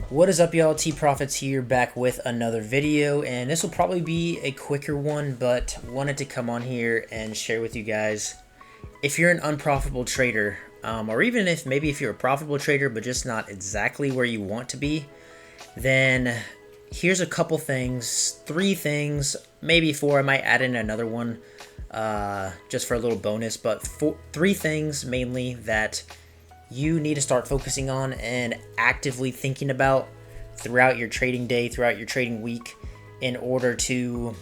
What is up, y'all? Profitz here, back with another video, and this will probably be a quicker one, but wanted to come on here and share with you guys, if you're an unprofitable trader, or even if you're a profitable trader but just not exactly where you want to be, then here's a couple things, 3 things, maybe 4. I might add in another one just for a little bonus, but 3 things mainly that you need to start focusing on and actively thinking about throughout your trading day, throughout your trading week, in order to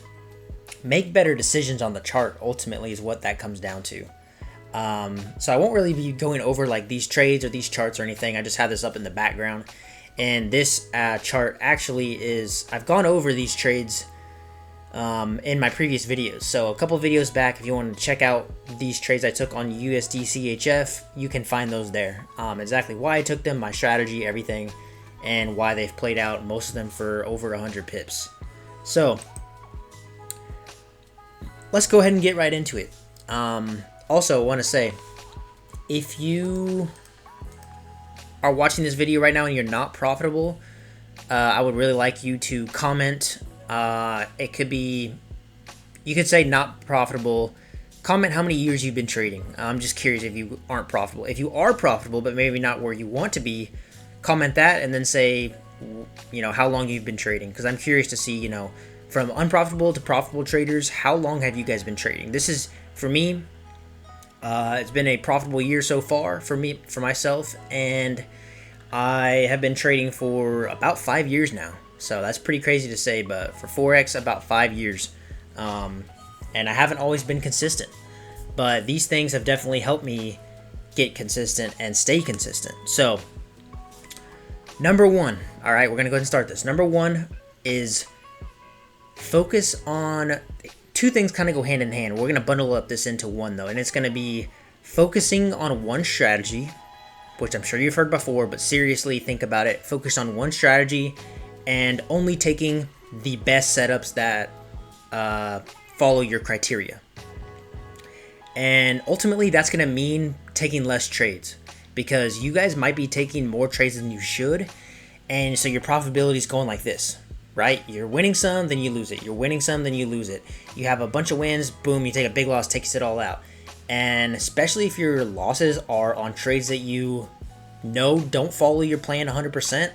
make better decisions on the chart. Ultimately is what that comes down to. So I won't really be going over like these trades or these charts or anything. I just have this up in the background, and this chart actually is, I've gone over these trades in my previous videos. So a couple videos back, if you want to check out these trades I took on USD CHF, you can find those there. Exactly why I took them, my strategy, everything, and why they've played out, most of them for over 100 pips. So let's go ahead and get right into it. Also, I want to say, if you are watching this video right now and you're not profitable, I would really like you to comment. It could be, you could say not profitable. Comment how many years you've been trading. I'm just curious if you aren't profitable. If you are profitable but maybe not where you want to be, comment that and then say, how long you've been trading, because I'm curious to see, from unprofitable to profitable traders, how long have you guys been trading? This is, for me, it's been a profitable year so far for myself, and I have been trading for about 5 years now. So that's pretty crazy to say, but for Forex, about 5 years. And I haven't always been consistent, but these things have definitely helped me get consistent and stay consistent. So number 1, all right, we're going to go ahead and start this. Number 1 is focus on 2 things, kind of go hand in hand. We're going to bundle up this into one though, and it's going to be focusing on one strategy, which I'm sure you've heard before, but seriously think about it. Focus on one strategy and only taking the best setups that follow your criteria. And ultimately, that's going to mean taking less trades, because you guys might be taking more trades than you should, and so your profitability is going like this, right? You're winning some, then you lose it. You're winning some, then you lose it. You have a bunch of wins, boom, you take a big loss, takes it all out. And especially if your losses are on trades that you know don't follow your plan 100%,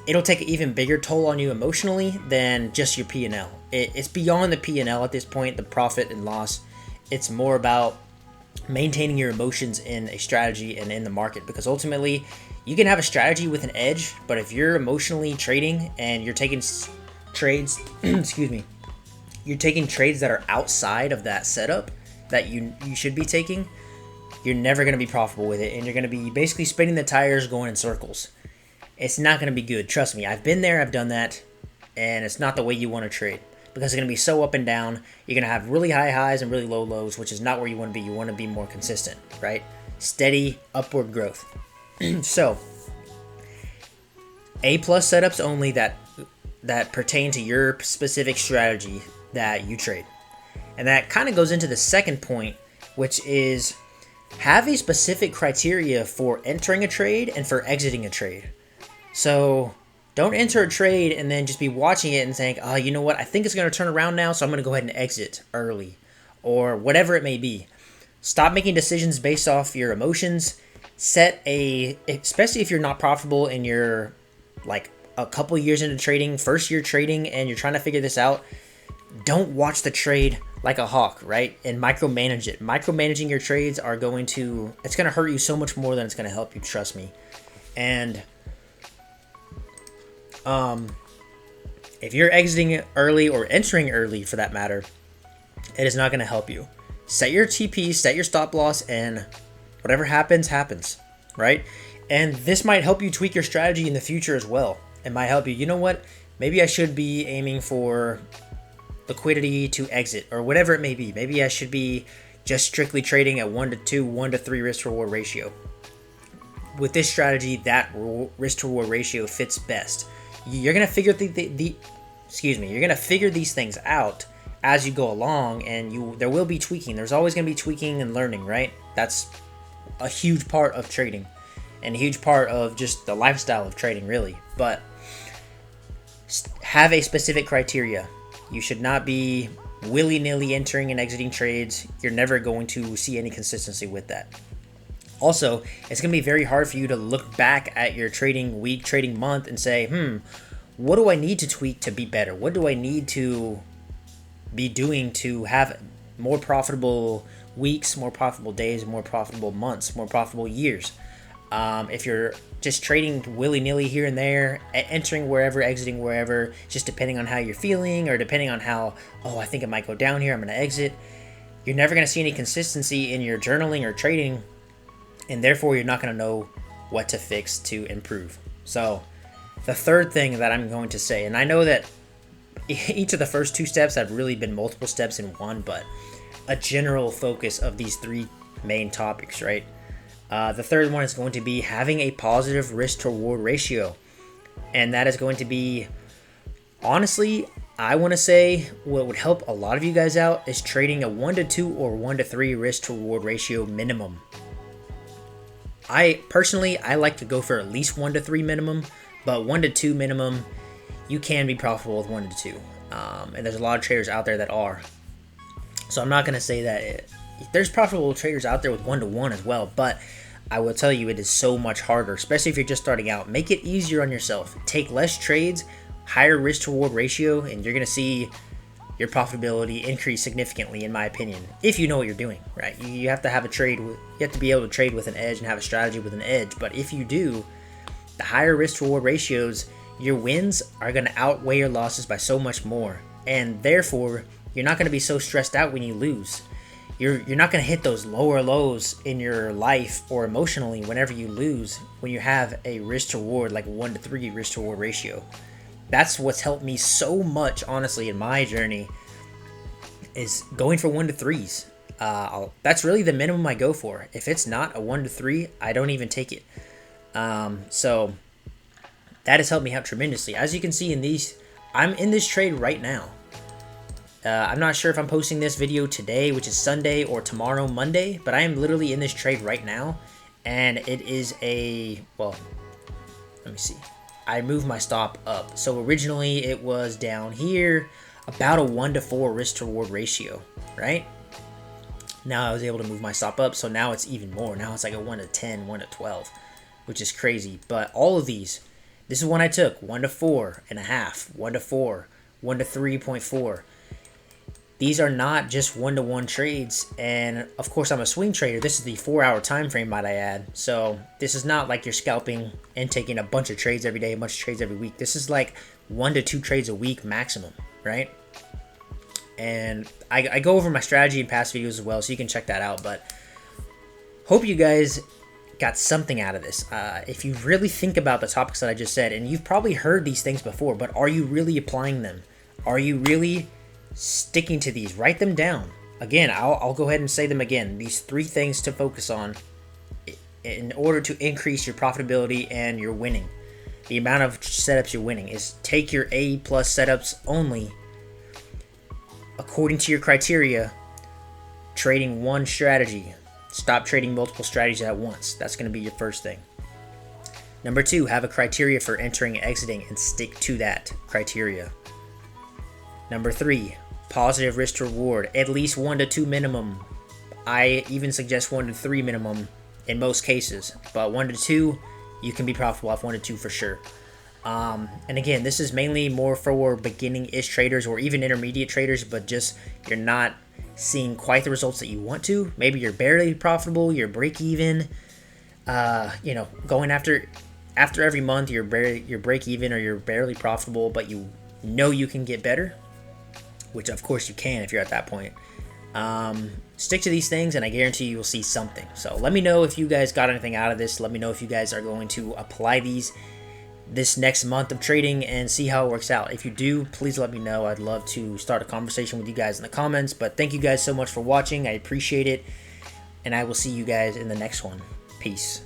it'll take an even bigger toll on you emotionally than just your P&L. It's beyond the P&L at this point, the profit and loss. It's more about maintaining your emotions in a strategy and in the market, because ultimately you can have a strategy with an edge, but if you're emotionally trading and you're taking trades, excuse me, you're taking trades that are outside of that setup that you should be taking, you're never going to be profitable with it, and you're going to be basically spinning the tires, going in circles. It's not going to be good. Trust me. I've been there. I've done that. And it's not the way you want to trade, because it's going to be so up and down. You're going to have really high highs and really low lows, which is not where you want to be. You want to be more consistent, right? Steady upward growth. So, A+ setups only that pertain to your specific strategy that you trade. And that kind of goes into the second point, which is have a specific criteria for entering a trade and for exiting a trade. So don't enter a trade and then just be watching it and saying, oh, you know what, I think it's going to turn around now, so I'm going to go ahead and exit early, or whatever it may be. Stop making decisions based off your emotions. Especially if you're not profitable and you're like a couple years into trading, first year trading, and you're trying to figure this out, don't watch the trade like a hawk, right? And micromanage it. Micromanaging your trades it's going to hurt you so much more than it's going to help you, trust me. And if you're exiting early, or entering early for that matter, it is not going to help you. Set your TP, set your stop loss, and whatever happens, happens, right? And this might help you tweak your strategy in the future as well. It might help you, you know what, maybe I should be aiming for liquidity to exit, or whatever it may be. Maybe I should be just strictly trading at 1 to 2, 1 to 3 risk to reward ratio. With this strategy, that risk to reward ratio fits best. You're gonna figure you're gonna figure these things out as you go along, and there will be tweaking. There's always gonna be tweaking and learning, right? That's a huge part of trading. and a huge part of just the lifestyle of trading, really. But have a specific criteria. You should not be willy-nilly entering and exiting trades. You're never going to see any consistency with that. Also, it's going to be very hard for you to look back at your trading week, trading month, and say, what do I need to tweak to be better? What do I need to be doing to have more profitable weeks, more profitable days, more profitable months, more profitable years? If you're just trading willy-nilly here and there, entering wherever, exiting wherever, just depending on how you're feeling or depending on how, I think it might go down here, I'm going to exit, you're never going to see any consistency in your journaling or trading, and therefore you're not going to know what to fix to improve. So the third thing that I'm going to say, and I know that each of the first two steps have really been multiple steps in one, but a general focus of these three main topics, right? The third one is going to be having a positive risk to reward ratio. And that is going to be, honestly, I want to say what would help a lot of you guys out is trading a 1-to-2 or 1-to-3 risk to reward ratio minimum. I like to go for at least 1-to-3 minimum, but 1-to-2 minimum, you can be profitable with 1-to-2. And there's a lot of traders out there that are. So I'm not going to say that there's profitable traders out there with 1-to-1 as well, but I will tell you it is so much harder, especially if you're just starting out. Make it easier on yourself. Take less trades, higher risk to reward ratio, and you're going to see your profitability increase significantly, in my opinion, if you know what you're doing, right? You have to have you have to be able to trade with an edge and have a strategy with an edge. But if you do, the higher risk to reward ratios, your wins are going to outweigh your losses by so much more. And therefore, you're not going to be so stressed out when you lose. You're not going to hit those lower lows in your life or emotionally whenever you lose when you have a risk to reward, like a 1-to-3 risk to reward ratio. That's what's helped me so much, honestly, in my journey, is going for 1-to-3s. That's really the minimum I go for. If it's not a 1-to-3, I don't even take it. So that has helped me out tremendously. As you can see in these, I'm in this trade right now. I'm not sure if I'm posting this video today, which is Sunday, or tomorrow, Monday, but I am literally in this trade right now, and it is let me see. I moved my stop up. So originally it was down here, about a 1-to-4 risk to reward ratio, right? Now I was able to move my stop up, so now it's even more. Now it's like a 1-to-10, 1-to-12, which is crazy. But all of these, this is one I took, 1-to-4.5, 1-to-4, 1-to-3.4. These are not just 1-to-1 trades, and of course I'm a swing trader. This is the 4-hour time frame, might I add. So this is not like you're scalping and taking a bunch of trades every day, a bunch of trades every week. This is like 1-to-2 trades a week maximum, right? And I go over my strategy in past videos as well, so you can check that out. But hope you guys got something out of this. If you really think about the topics that I just said, and you've probably heard these things before, but are you really applying them? Are you really sticking to these? Write them down. Again, I'll go ahead and say them again. These 3 things to focus on in order to increase your profitability and your winning. The amount of setups you're winning is take your A+ setups only according to your criteria, trading one strategy. Stop trading multiple strategies at once. That's going to be your first thing. Number 2, have a criteria for entering and exiting and stick to that criteria. Number 3, positive risk to reward, at least 1-to-2 minimum. I even suggest 1-to-3 minimum in most cases, but 1-to-2, you can be profitable off 1-to-2 for sure. And again, this is mainly more for beginning-ish traders or even intermediate traders, but just you're not seeing quite the results that you want to. Maybe you're barely profitable, you're break even. Going after every month, you're break even or you're barely profitable, but you know you can get better, which of course you can if you're at that point. Stick to these things and I guarantee you'll see something. So let me know if you guys got anything out of this. Let me know if you guys are going to apply these this next month of trading and see how it works out. If you do, please let me know. I'd love to start a conversation with you guys in the comments. But thank you guys so much for watching. I appreciate it. And I will see you guys in the next one. Peace.